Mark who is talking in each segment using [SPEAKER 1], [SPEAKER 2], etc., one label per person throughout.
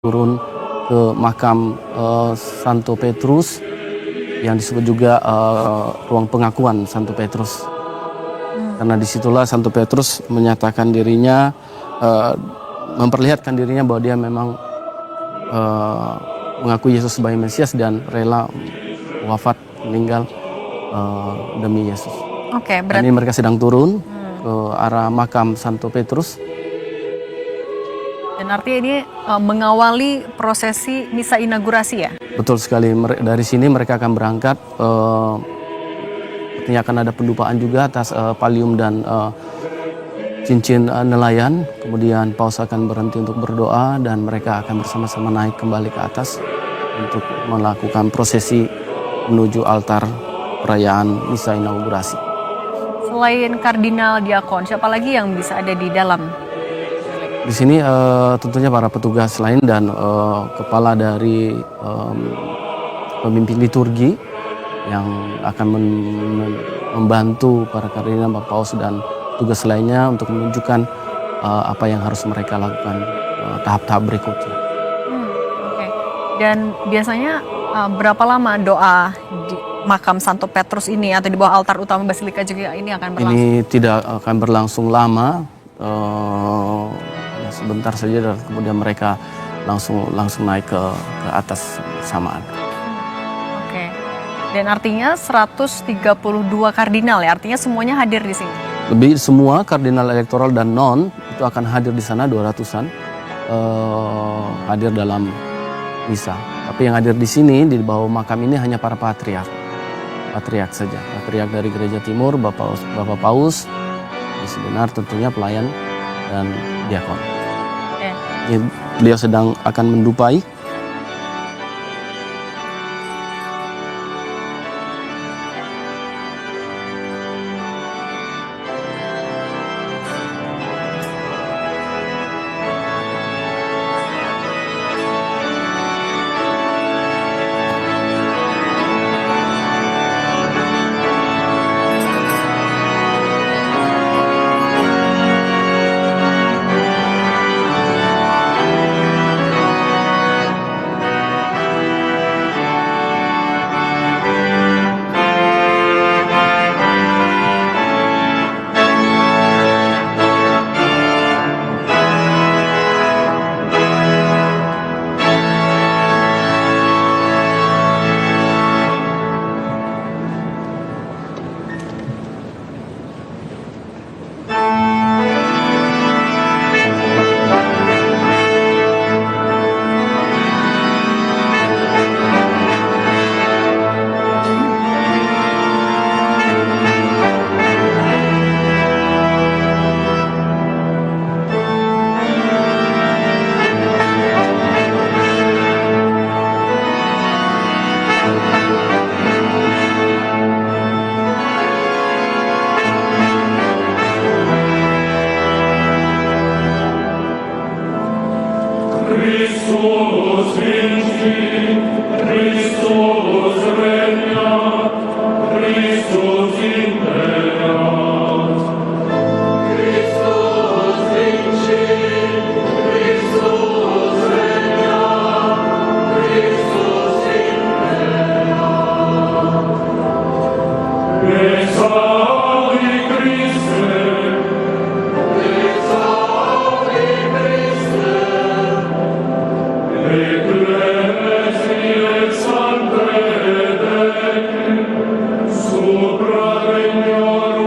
[SPEAKER 1] turun ke makam Santo Petrus yang disebut juga ruang pengakuan Santo Petrus. Karena disitulah Santo Petrus menyatakan dirinya, memperlihatkan dirinya bahwa dia memang mengakui Yesus sebagai Mesias dan rela wafat meninggal demi Yesus.
[SPEAKER 2] Oke,
[SPEAKER 1] Dan
[SPEAKER 2] berarti
[SPEAKER 1] ini mereka sedang turun ke arah makam Santo Petrus.
[SPEAKER 2] dan artinya ini mengawali prosesi misa inaugurasi ya?
[SPEAKER 1] Betul sekali, dari sini mereka akan berangkat. Artinya akan ada pendupaan juga atas pallium dan cincin nelayan. Kemudian paus akan berhenti untuk berdoa dan mereka akan bersama-sama naik kembali ke atas untuk melakukan prosesi menuju altar perayaan misa inaugurasi.
[SPEAKER 2] Selain kardinal diakon, siapa lagi yang bisa ada di dalam?
[SPEAKER 1] Di sini tentunya para petugas lain dan kepala dari pemimpin liturgi yang akan membantu para kardinal, Bapak Paus dan tugas lainnya untuk menunjukkan apa yang harus mereka lakukan tahap-tahap berikutnya.
[SPEAKER 2] Oke. Dan biasanya berapa lama doa di makam Santo Petrus ini atau di bawah altar utama Basilika juga ini akan berlangsung?
[SPEAKER 1] Ini tidak akan berlangsung lama, sebentar saja dan kemudian mereka langsung naik ke atas bersamaan.
[SPEAKER 2] Oke. Dan artinya 132 kardinal ya, artinya semuanya hadir di sini?
[SPEAKER 1] Lebih semua kardinal elektoral dan non itu akan hadir di sana, 200-an hadir dalam misa. Tapi yang hadir di sini di bawah makam ini hanya para patriark saja. Patriark dari Gereja Timur, Bapak Paus, sebenar tentunya pelayan dan diakon. Ini beliau sedang akan mendupai.
[SPEAKER 3] Supra regnorum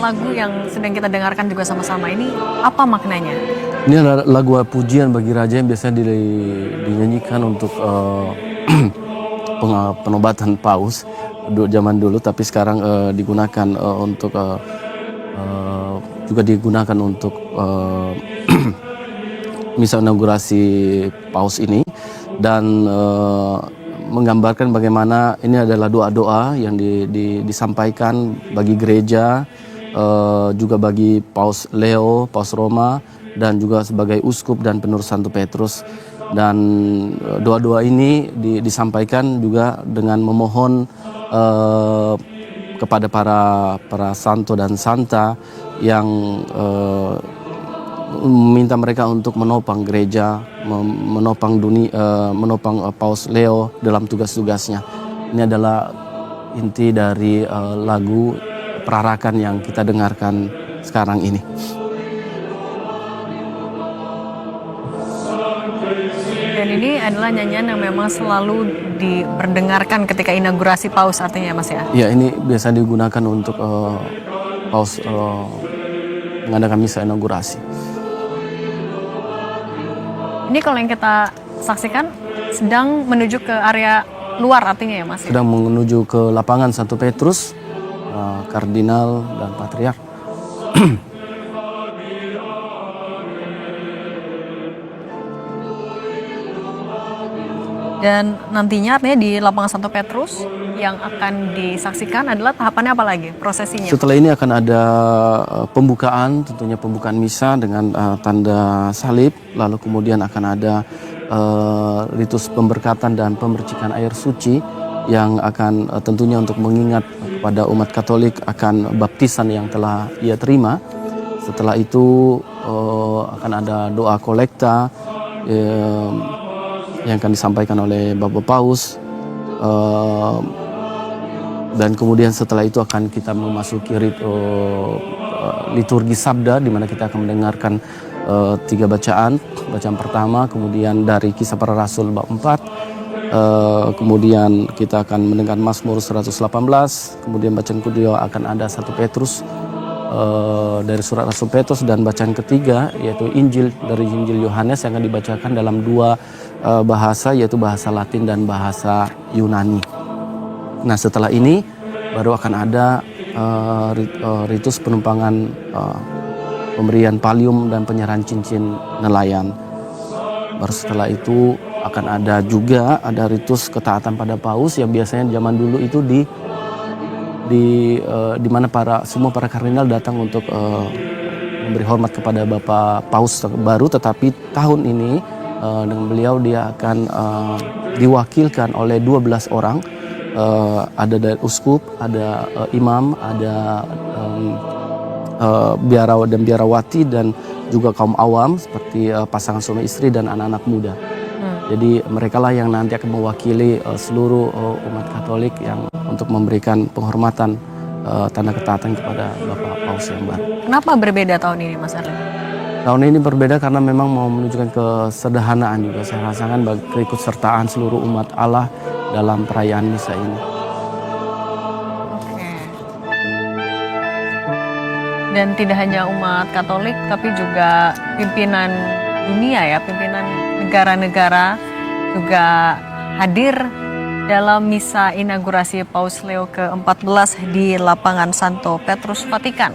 [SPEAKER 2] lagu yang sedang kita dengarkan juga sama-sama ini apa maknanya?
[SPEAKER 1] Ini adalah lagu pujian bagi raja yang biasanya dinyanyikan untuk penobatan paus zaman dulu, tapi sekarang digunakan untuk juga digunakan untuk misa inaugurasi paus ini, dan menggambarkan bagaimana ini adalah doa-doa yang disampaikan bagi gereja, juga bagi Paus Leo, Paus Roma, dan juga sebagai uskup dan penerus Santo Petrus. Dan doa-doa ini disampaikan juga dengan memohon kepada para santo dan santa yang meminta mereka untuk menopang gereja, menopang dunia, menopang Paus Leo dalam tugas-tugasnya. Ini adalah inti dari lagu perarakan yang kita dengarkan sekarang ini.
[SPEAKER 2] Dan ini adalah nyanyian yang memang selalu diperdengarkan ketika inaugurasi paus artinya ya Mas ya?
[SPEAKER 1] Ya, ini biasa digunakan untuk paus mengadakan misa inaugurasi.
[SPEAKER 2] Ini kalau yang kita saksikan sedang menuju ke area luar artinya ya Mas?
[SPEAKER 1] Sedang menuju ke lapangan Santo Petrus, kardinal dan patriark.
[SPEAKER 2] Dan nantinya artinya di lapangan Santo Petrus yang akan disaksikan adalah tahapannya apa lagi prosesinya?
[SPEAKER 1] Setelah ini akan ada pembukaan, tentunya pembukaan misa dengan tanda salib, lalu kemudian akan ada ritus pemberkatan dan pemercikan air suci yang akan tentunya untuk mengingat kepada umat Katolik akan baptisan yang telah ia terima. Setelah itu akan ada doa kolekta yang akan disampaikan oleh Bapak Paus, dan kemudian setelah itu akan kita memasuki liturgi sabda, di mana kita akan mendengarkan 3 bacaan. Bacaan pertama, kemudian dari Kisah Para Rasul bab 4, kemudian kita akan mendengar Mazmur 118, kemudian bacaan kedua akan ada 1 Petrus dari surat Rasul Petrus, dan bacaan ketiga yaitu Injil dari Injil Yohanes yang akan dibacakan dalam 2 bahasa, yaitu bahasa Latin dan bahasa Yunani. Nah, setelah ini baru akan ada ritus penumpangan, pemberian palium dan penyerahan cincin nelayan. Baru setelah itu akan ada juga ritus ketaatan pada paus yang biasanya zaman dulu itu di mana semua para kardinal datang untuk memberi hormat kepada Bapak Paus baru, tetapi tahun ini dengan beliau dia akan diwakilkan oleh 12 orang, ada dari uskup, ada imam, ada biarawan dan biarawati, dan juga kaum awam seperti pasangan suami istri dan anak-anak muda. Jadi mereka lah yang nanti akan mewakili seluruh umat Katolik yang untuk memberikan penghormatan, tanda ketaatan kepada Bapak Paus yang baru. Kenapa berbeda tahun ini, Mas Arlen? Tahun ini berbeda karena memang mau menunjukkan kesederhanaan juga. Saya rasakan keikutsertaan seluruh umat Allah dalam perayaan misa ini.
[SPEAKER 2] Oke. Dan tidak hanya umat Katolik, tapi juga pimpinan dunia ya, pimpinan negara-negara juga hadir dalam misa inaugurasi Paus Leo ke-14 di lapangan Santo Petrus, Vatikan.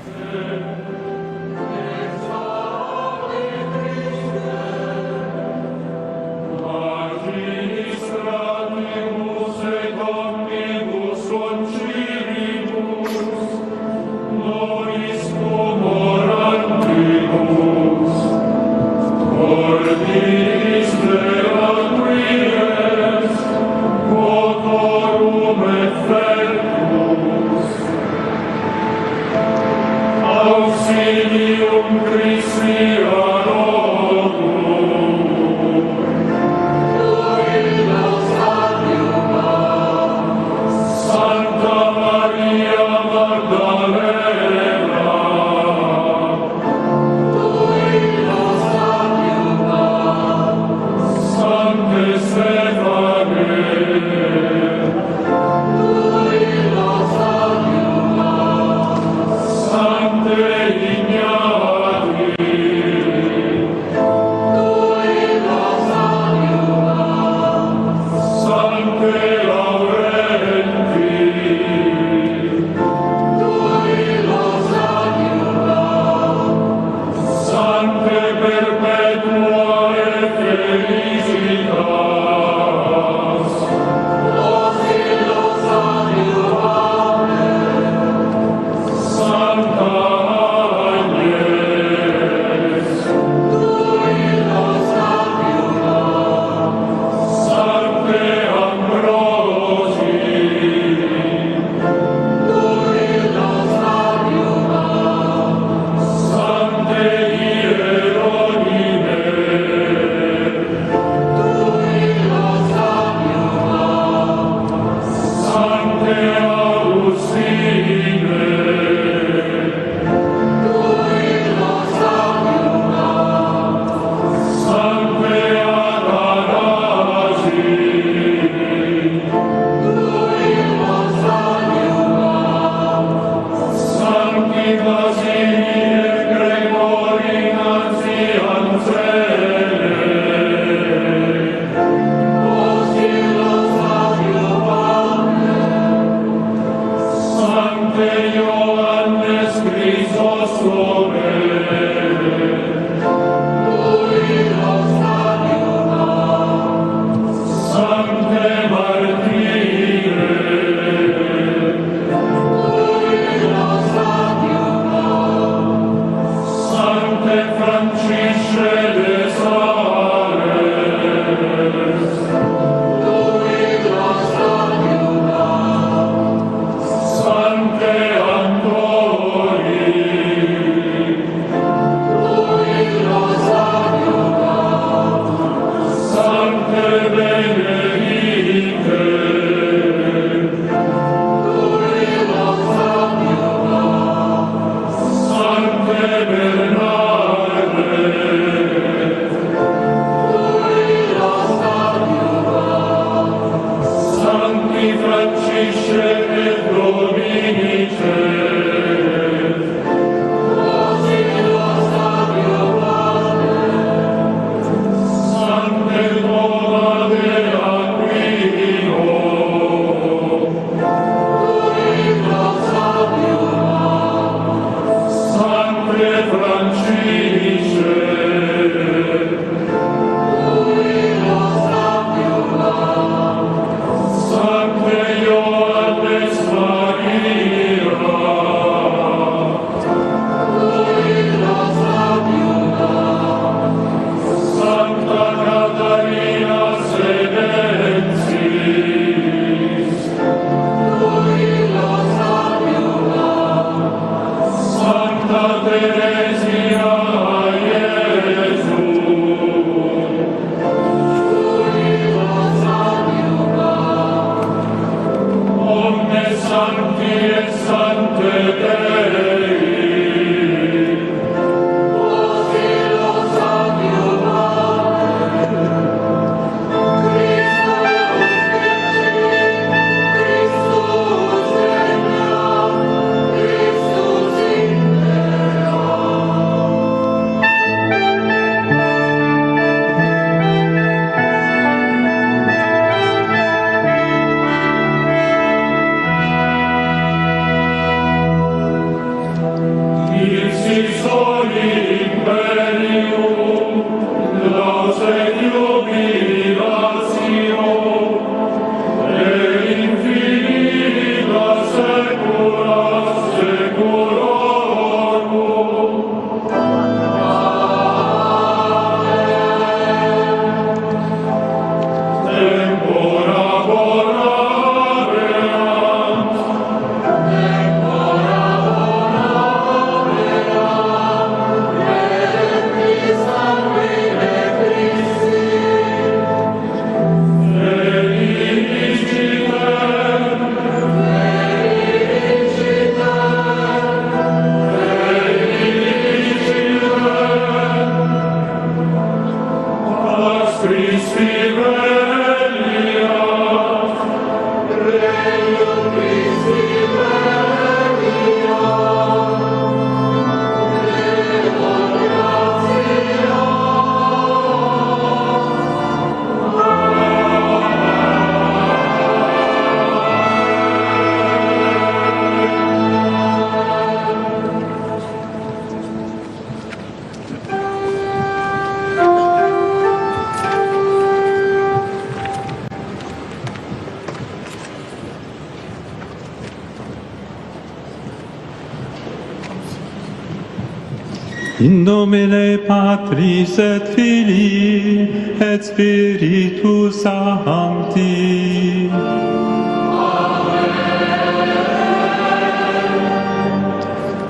[SPEAKER 3] In nomine Patris et Filii et Spiritus Sancti.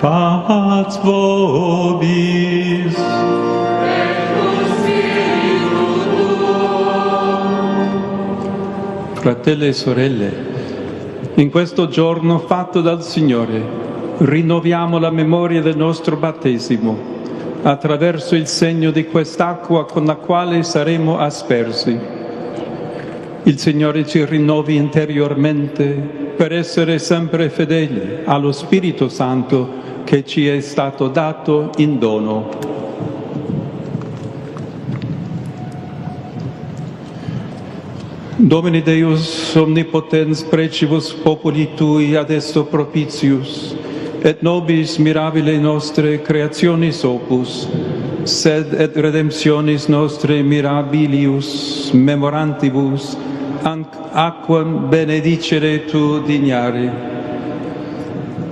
[SPEAKER 3] Pax vobis. Fratelli e sorelle, in questo giorno fatto dal Signore, rinnoviamo la memoria del nostro battesimo attraverso il segno di quest'acqua con la quale saremo aspersi. Il Signore ci rinnovi interiormente per essere sempre fedeli allo Spirito Santo che ci è stato dato in dono. Domini Deus omnipotens precibus populi Tui ad esto propitius, et nobis mirabile nostre creationis opus, sed et redemptionis nostre mirabilius memorantibus, aquam benedicere Tu dignare.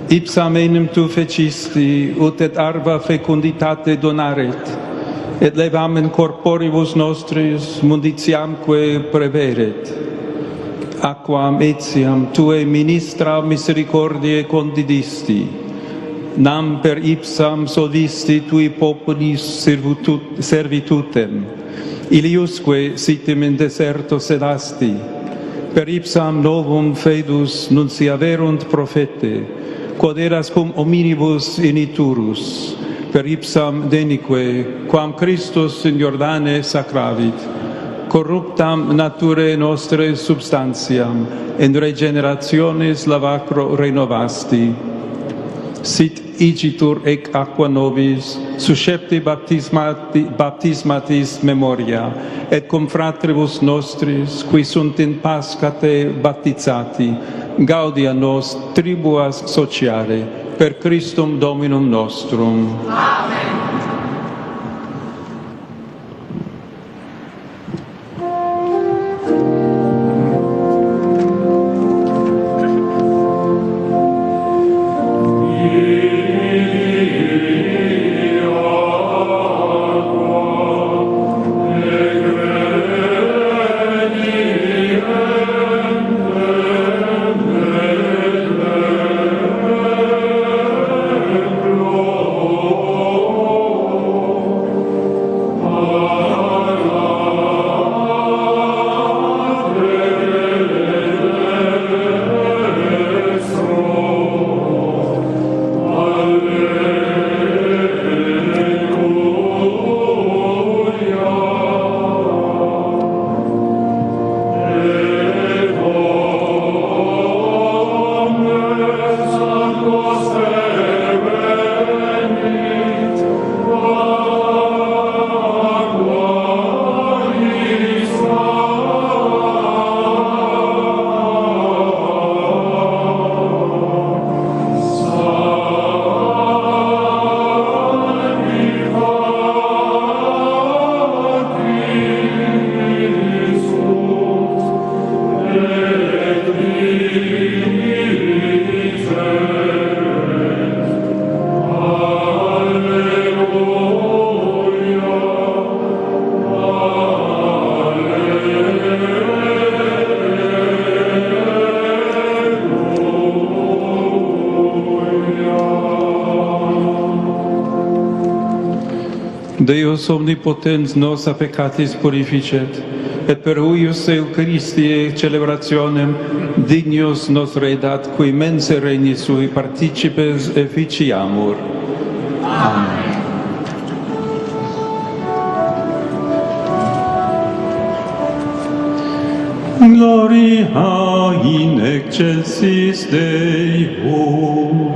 [SPEAKER 3] Ipsam enim Tu fecisti, ut et arva fecunditate donaret, et levamen corporibus nostris munditiamque preveret. Aquam etiam Tue ministra misericordiae condidisti, nam per ipsam solvisti Tui populis servitutem, iliusque sitem in deserto sedasti, per ipsam novum fedus nunciaverunt profete, quod eras cum hominibus initurus, per ipsam denique, quam Christus in Jordane sacravit, corruptam naturae nostre substantiam, in regenerationis lavacro renovasti. Sit igitur ec aqua nobis, suscepti baptismatis memoria, et cum fratribus nostris, qui sunt in Paschate baptizati, gaudia nos tribuas sociare, per Christum Dominum nostrum.
[SPEAKER 2] Amen.
[SPEAKER 3] Deus omnipotens nos a peccatis purificet, et per huius Eucharistiae celebrationem dignius nos redat, qui mense regni sui participes efficiamur. Amen. Gloria in excelsis Deo.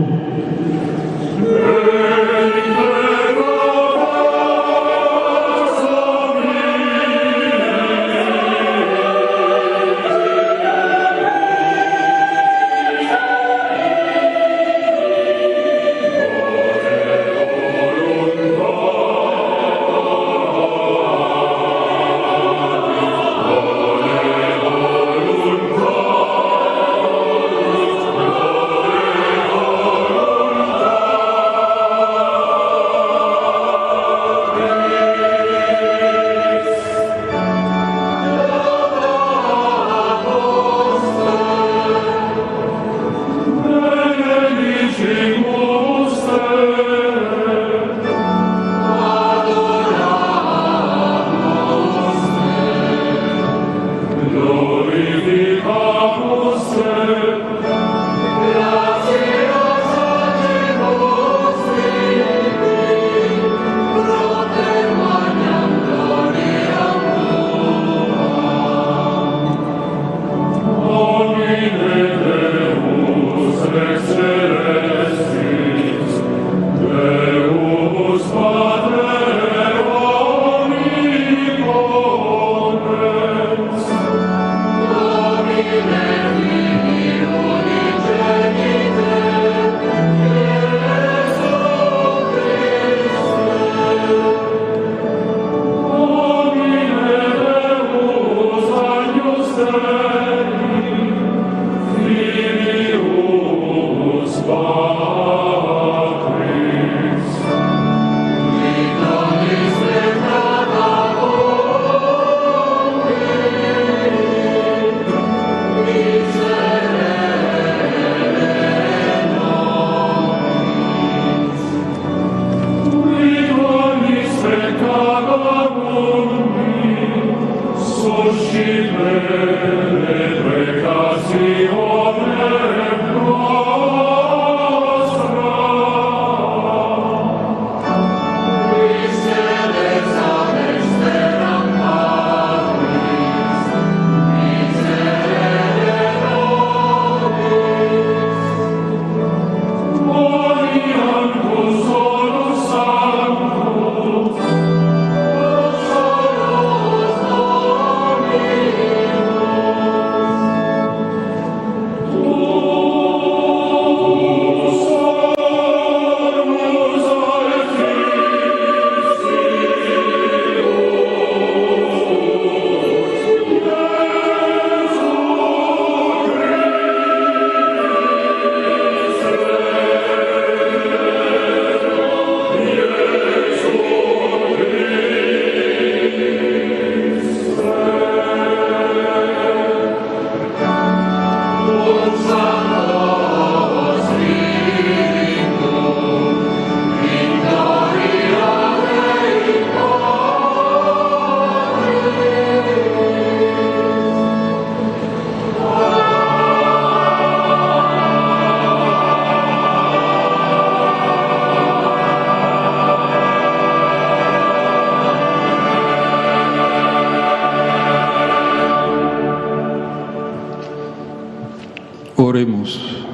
[SPEAKER 3] Oremos.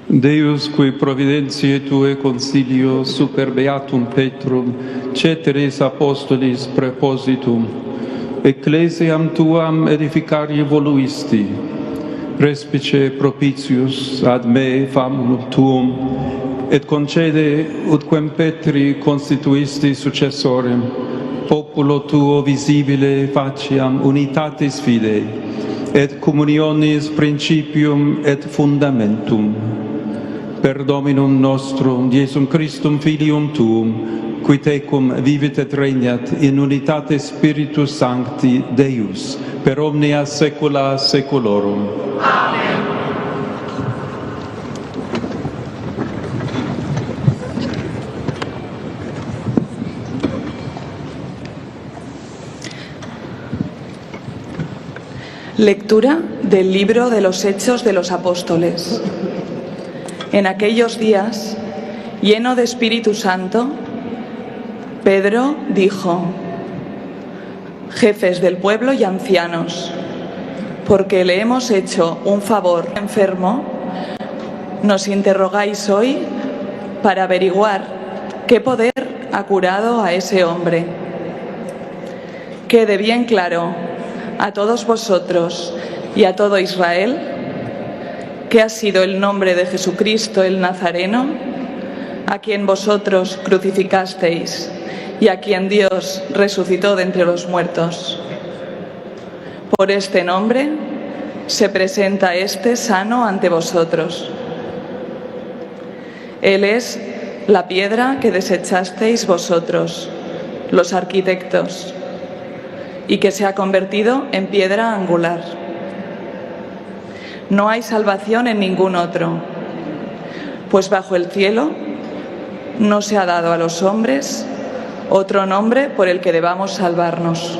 [SPEAKER 3] Deus, qui providentiae Tue consilio super beatum Petrum, ceteris apostolis prepositum, ecclesiam Tuam edificari voluisti, respice propitius ad me famulum Tuum, et concede utquem Petri constituisti successorem, populo Tuo visibile faciam unitatis fidei, et communionis principium et fundamentum. Per Dominum nostrum, Iesum Christum Filium Tuum, qui tecum vivit et regnat in unitate Spiritus Sancti Deus, per omnia saecula saeculorum. Amen.
[SPEAKER 4] Lectura del libro de los Hechos de los Apóstoles. En aquellos días, lleno de Espíritu Santo, Pedro dijo: jefes del pueblo y ancianos, porque le hemos hecho un favor enfermo, nos interrogáis hoy para averiguar qué poder ha curado a ese hombre. Quede bien claro a todos vosotros y a todo Israel que ha sido el nombre de Jesucristo el Nazareno, a quien vosotros crucificasteis y a quien Dios resucitó de entre los muertos. Por este nombre se presenta este sano ante vosotros. Él es la piedra que desechasteis vosotros, los arquitectos, y que se ha convertido en piedra angular. No hay salvación en ningún otro, pues bajo el cielo no se ha dado a los hombres otro nombre por el que debamos salvarnos.